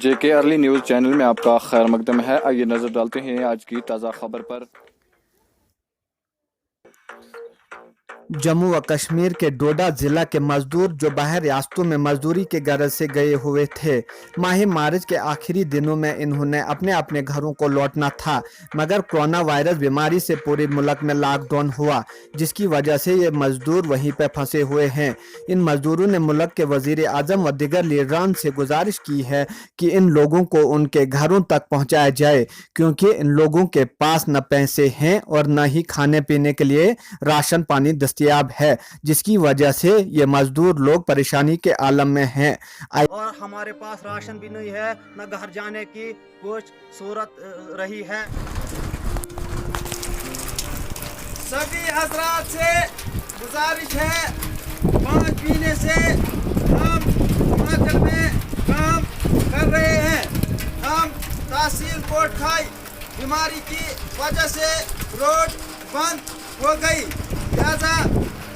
जेके early news channel में आपका खैर मकदम है। आइए नजर डालते हैं आज की ताज़ा खबर पर। जम्मू व कश्मीर के डोडा जिला के मजदूर जो बाहर रियासतों में मजदूरी के गरज से गए हुए थे, माह मार्च के आखिरी दिनों में इन्होंने अपने अपने घरों को लौटना था, मगर कोरोना वायरस बीमारी से पूरे मुल्क में लॉकडाउन हुआ, जिसकी वजह से ये मजदूर वहीं पर फंसे हुए हैं। इन मजदूरों ने मुल्क के वजीर आजम व दीगर लीडरान से गुजारिश की है कि इन लोगों को उनके घरों तक पहुँचाया जाए, क्योंकि इन लोगों के पास न पैसे हैं और न ही खाने पीने के लिए राशन पानी दस्तयाब है, जिसकी वजह से ये मजदूर लोग परेशानी के आलम में हैं। और हमारे पास राशन भी नहीं है, न घर जाने की कुछ सूरत रही है। सभी हजरात से गुजारिश है, पानी पीने से हम हिमाचल में काम कर रहे हैं। हम तहसील कोटखाई बीमारी की वजह से रोड बंद हो गई, लिहाजा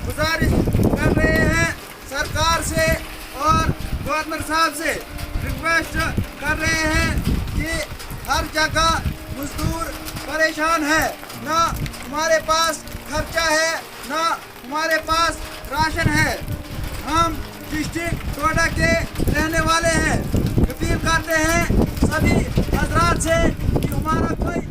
गुजारिश कर रहे हैं सरकार से और गवर्नर साहब से रिक्वेस्ट कर रहे हैं कि हर जगह मजदूर परेशान है, ना हमारे पास खर्चा है, ना हमारे पास राशन है। हम डिस्ट्रिक्ट डोडा के रहने वाले हैं। अपील करते हैं सभी हजरात से कि हमारा कोई